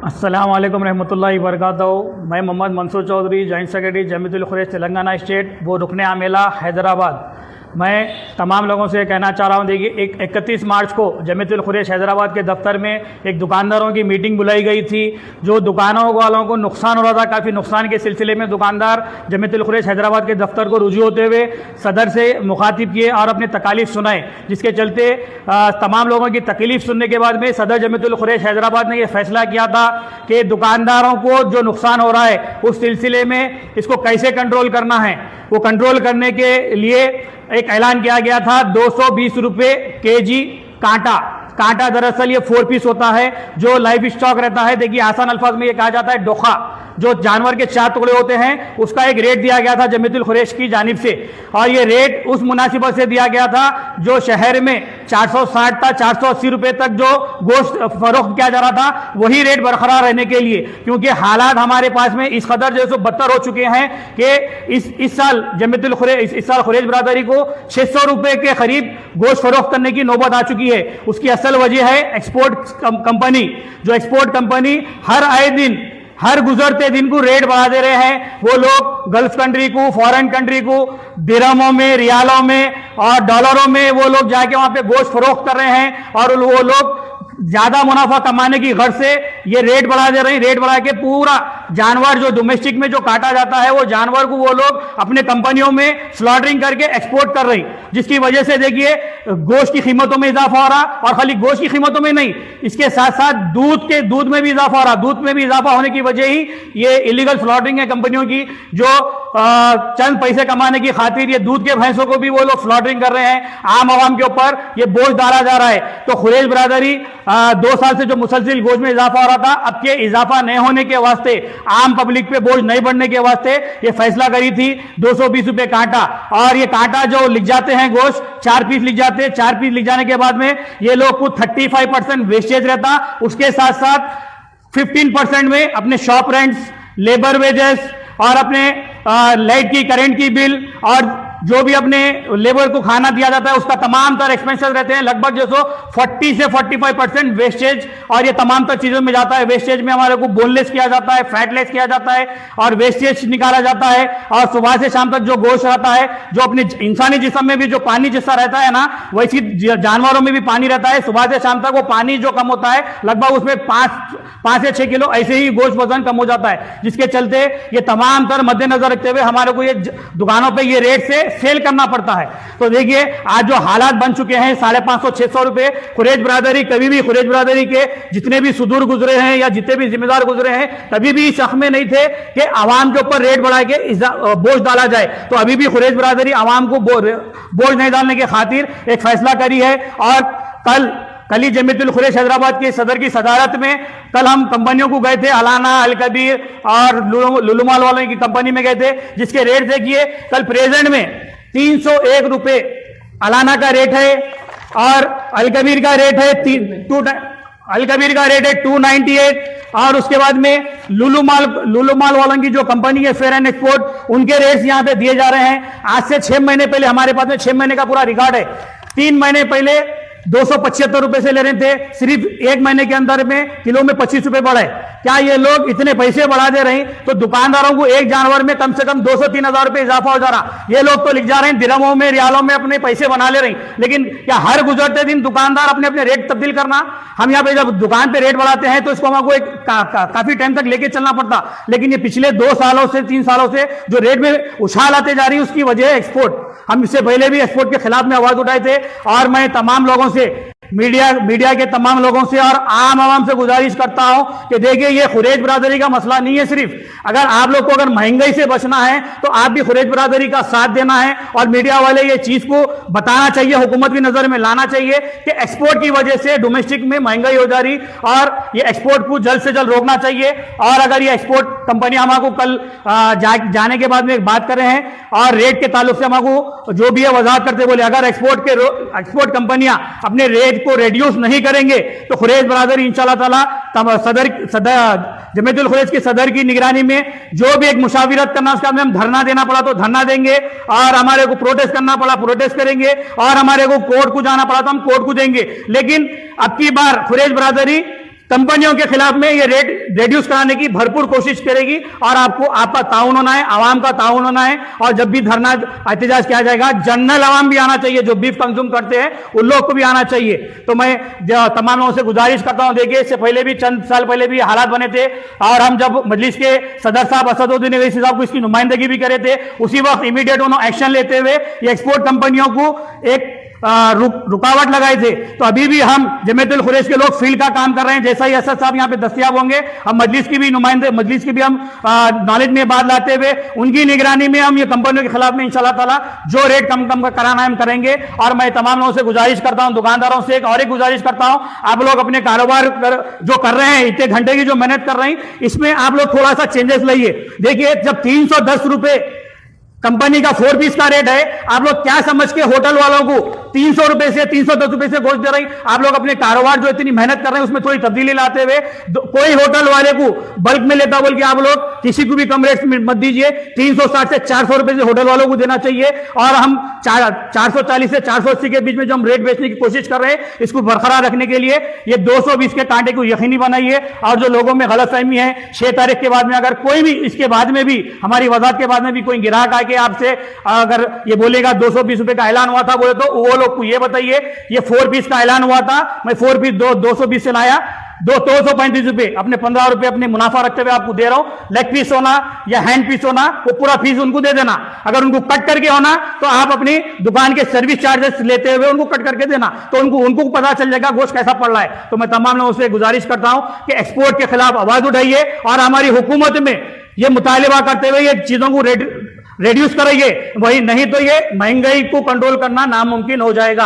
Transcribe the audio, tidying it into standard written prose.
अस्सलाम वालेकुम रहमतुल्लाहि व बरकातहू। मैं Mohammed Mansoor Chaudhary, joint secretary Jamiatul Quraish Telangana state, वो रुकने आमेला हैदराबाद। मैं तमाम लोगों से कहना चाह रहा हूँ, देखिए 31 मार्च को जमीयतुल खुरैश हैदराबाद के दफ्तर में एक दुकानदारों की मीटिंग बुलाई गई थी। जो दुकानों वालों को नुकसान हो रहा था, काफ़ी नुकसान के सिलसिले में दुकानदार जमीयतुल खुरैश हैदराबाद के दफ्तर को रुजू होते हुए सदर से मुखातिब किए और अपनी तकालीफ सुनाए, जिसके चलते तमाम लोगों की तकलीफ सुनने के बाद में सदर जमीयतुल खुरैश हैदराबाद ने यह फैसला किया था कि दुकानदारों को जो नुकसान हो रहा है उस सिलसिले में इसको कैसे कंट्रोल करना है। वो कंट्रोल करने के लिए एक ऐलान किया गया था 220 रुपये केजी कांटा दरअसल ये 4 पीस होता है जो लाइव स्टॉक रहता है। देखिए आसान अल्फाज में ये कहा जाता है डोखा, जो जानवर के 4 टुकड़े होते हैं, उसका एक रेट दिया गया था जमीयतुल खुरैश की जानिब से, और ये रेट उस मुनासिबत से दिया गया था जो शहर में 460 था, 480 रुपये तक जो गोश्त फरोख्त किया जा रहा था, वही रेट बरकरार रहने के लिए, क्योंकि हालात हमारे पास में इस कदर जो बदतर हो चुके हैं कि इस साल जमीयतुल खुरैश इस साल खुरैश बरादरी को 600 रुपये के करीब गोश्त फरोख्त करने की नौबत आ चुकी है। उसकी असल वजह है एक्सपोर्ट कंपनी, जो एक्सपोर्ट कंपनी हर आए दिन हर गुजरते दिन को रेट बढ़ा दे रहे हैं। वो लोग गल्फ कंट्री को, फॉरेन कंट्री को दिरहमों में, रियालों में और डॉलरों में वो लोग जाके वहां पे गोश्त फरोख्त कर रहे हैं, और वो लोग ज्यादा मुनाफा कमाने की गर्ज से ये रेट बढ़ा दे रहे हैं। रेट बढ़ा के पूरा जानवर जो डोमेस्टिक में जो काटा जाता है, वो जानवर को वो लोग अपने कंपनियों में स्लॉटरिंग करके एक्सपोर्ट कर रही, जिसकी वजह से देखिए गोश्त की कीमतों में इजाफा हो रहा, और खाली गोश्त की कीमतों में नहीं, इसके साथ साथ दूध में भी इजाफा हो रहा। दूध में भी इजाफा होने की वजह ही ये इलीगल स्लॉटरिंग है कंपनियों की, जो चंद पैसे कमाने की खातिर ये दूध के भैंसों को भी वो लोग स्लॉटरिंग कर रहे हैं। आम आवाम के ऊपर ये बोझ डाला जा रहा है। तो खुरैश बरादरी 2 साल से जो मुसलसिल गोश्त में इजाफा हो रहा था, अब के इजाफा नहीं होने के वास्ते, आम पब्लिक पे बोझ नहीं बढ़ने के वास्ते ये फैसला करी थी 220 रुपये कांटा। और ये कांटा जो लिख जाते हैं गोश्त 4 पीस लिख जाते हैं, 4 पीस लिख जाने के बाद में ये लोग को 35% वेस्टेज रहता। उसके साथ साथ 15% में अपने शॉप रेंट्स, लेबर वेजेस और अपने लाइट की, करंट की बिल और जो भी अपने लेबर को खाना दिया जाता है उसका तमाम तर एक्सपेंसेस रहते हैं। लगभग जो 40 से 45% वेस्टेज और ये तमाम तर चीजों में जाता है। वेस्टेज में हमारे को बोनलेस किया जाता है, फैटलेस किया जाता है और वेस्टेज निकाला जाता है। और सुबह से शाम तक जो गोश्त रहता है, जो अपने इंसानी जिस्म में भी जो पानी जैसा रहता है ना, वैसी जानवरों में भी पानी रहता है। सुबह से शाम तक वो पानी जो कम होता है, लगभग उसमें 5 से 6 किलो ऐसे ही गोश्त वजन कम हो जाता है, जिसके चलते ये तमाम तर मद्देनजर रखते हुए हमारे को ये दुकानों पर ये रेट से सेल करना पड़ता है। तो देखिए आज जो हालात बन चुके हैं, 550-600 रुपए खुरैश बरादरी, कभी भी खुरैश बरादरी के जितने भी सुदूर गुजरे हैं या जितने भी जिम्मेदार गुजरे हैं, कभी भी इस हक में नहीं थे कि आवाम के ऊपर रेट बढ़ा के बोझ डाला जाए। तो अभी भी खुरैश बरादरी आवाम को बोझ नहीं डालने की खातिर एक फैसला करी है। और कल ही जमीयतुल खुरैश हैदराबाद के सदर की सदारत में कल हम कंपनियों को गए थे, अलाना, अल कबीर और लुलुमाल वालों की कंपनी में गए थे, जिसके रेट देखिए कल प्रेजेंट में 301 रुपये अलाना का रेट है और अल कबीर का रेट है 298 और उसके बाद में लुलुमाल वालों की जो कंपनी है फेयर एंड एक्सपोर्ट, उनके रेट्स यहां पे दिए जा रहे हैं। आज से 6 महीने पहले हमारे पास में 6 महीने का पूरा रिकॉर्ड है। 3 महीने पहले 275 रुपए से ले रहे थे, सिर्फ 1 महीने के अंदर में किलो में 25 रुपए बढ़े। क्या ये लोग इतने पैसे बढ़ा दे रहे हैं तो दुकानदारों को एक जानवर में कम से कम 200-3 हजार रुपए इजाफा हो जा रहा। ये लोग तो लिख जा रहे हैं दिरहमों में, रियालों में अपने पैसे बना ले रहे हैं, लेकिन क्या हर गुजरते दिन दुकानदार अपने अपने रेट तब्दील करना। हम यहाँ पे जब दुकान पे रेट बढ़ाते हैं तो इसको हमको एक काफी टाइम तक लेके चलना पड़ता, लेकिन ये पिछले 2 सालों से 3 सालों से जो रेट में उछाल आते जा रही है, उसकी वजह है एक्सपोर्ट। हम इससे पहले भी एक्सपोर्ट के खिलाफ में आवाज उठाए थे और मैं तमाम लोगों से, मीडिया के तमाम लोगों से और आम आवाम से गुजारिश करता हूं कि देखिए ये खुरैश बरादरी का मसला नहीं है। सिर्फ अगर आप लोग को अगर महंगाई से बचना है तो आप भी खुरैश बरादरी का साथ देना है और मीडिया वाले ये चीज को बताना चाहिए, हुकूमत की नजर में लाना चाहिए कि एक्सपोर्ट की वजह से डोमेस्टिक में महंगाई हो जा रही और ये एक्सपोर्ट को जल्द से जल्द रोकना चाहिए। और अगर ये एक्सपोर्ट कंपनी हमारे कल जाने के बाद में एक बात कर रहे हैं और रेट के ताल्लुक से हमारे जो भी है वजाहत करते बोले, अगर एक्सपोर्ट कंपनियां अपने रेट को रिड्यूस नहीं करेंगे तो खुरैश बरादरी इंशाअल्लाह ताला सदर जमीयतुल खुरैश के सदर की निगरानी में जो भी एक मुशाविरत करना, उसका हम धरना देना पड़ा तो धरना देंगे और हमारे को प्रोटेस्ट करना पड़ा प्रोटेस्ट करेंगे और हमारे को कोर्ट को जाना पड़ा तो हम कोर्ट को देंगे। लेकिन अब की बार खुरैश बरादरी कंपनियों के खिलाफ में ये रेट रिड्यूस कराने की भरपूर कोशिश करेगी और आपको आपका ताउन होना है, आवाम का ताउन होना है। और जब भी धरना एहतजाज किया जाएगा, जनरल आवाम भी आना चाहिए, जो बीफ कंज्यूम करते हैं उन लोग को भी आना चाहिए। तो मैं तमाम लोगों से गुजारिश करता हूं, देखिए इससे पहले भी चंद साल पहले भी हालात बने थे और हम जब मजलिस के सदर साहब असदुद्दीन ओवैसी साहब को इसकी नुमाइंदगी भी करे थे, उसी वक्त इमीडिएट उन्होंने एक्शन लेते हुए ये एक्सपोर्ट कंपनियों को एक रुकावट लगाए थे। तो अभी भी हम जमीयतुल खुरैश के लोग फील्ड का काम कर रहे हैं। जैसा ही असद साहब यहाँ पे दस्तयाब होंगे, हम मजलिस की भी नुमाइंदे, मजलिस की भी हम नॉलेज में बात लाते हुए उनकी निगरानी में हम ये कंपनियों के खिलाफ में इंशाल्लाह ताला जो रेट कम कराना है हम करेंगे। और मैं तमाम लोगों से गुजारिश करता हूं, दुकानदारों से एक और एक गुजारिश करता हूं, आप लोग अपने कारोबार जो कर रहे हैं, इतने घंटे की जो मेहनत कर रहे हैं, इसमें आप लोग थोड़ा सा चेंजेस लाइए। देखिए जब 310 रुपए कंपनी का 4 पीस का रेट है, आप लोग क्या समझ के होटल वालों को 300 रुपए से 310 रुपए से गोश्त दे रही? आप लोग अपने कारोबार जो इतनी मेहनत कर रहे हैं उसमें थोड़ी तब्दीली लाते हुए कोई होटल वाले को बल्क में लेता बोल के आप लोग किसी को भी कम रेट मत दीजिए। 360 से 400 रुपए से होटल वालों को देना चाहिए। और हम 440 से 480 के बीच में जो हम रेट बेचने की कोशिश कर रहे हैं, इसको बरकरार रखने के लिए ये 220 के कांटे को यकीनी बनाइए। और जो लोगों में गलतफहमी है, 6 तारीख के बाद में अगर कोई भी इसके बाद में भी हमारी वजाहत के बाद में भी कोई ग्राहक आके आपसे अगर ये बोलेगा 220 रुपए का ऐलान हुआ था बोले, तो वो लोग को ये बताइए ये 4 पीस का ऐलान हुआ था, मैं 4 पीस 220 से लाया, 235 रुपए अपने 15 रुपए अपने मुनाफा रखते हुए आपको दे रहा हूं। लेग पीस होना या हैंड पीस होना, वो पूरा फीस उनको दे देना। अगर उनको कट करके होना तो आप अपनी दुकान के सर्विस चार्जेस लेते हुए उनको कट करके देना, तो उनको पता चल जाएगा गोश्त कैसा पड़ रहा है। तो मैं तमाम लोगों से गुजारिश करता हूं कि एक्सपोर्ट के खिलाफ आवाज उठाइए और हमारी हुकूमत में ये मुतालिबा करते हुए ये चीजों को रिड्यूस करेंगे, वही नहीं तो ये महंगाई को कंट्रोल करना नामुमकिन हो जाएगा।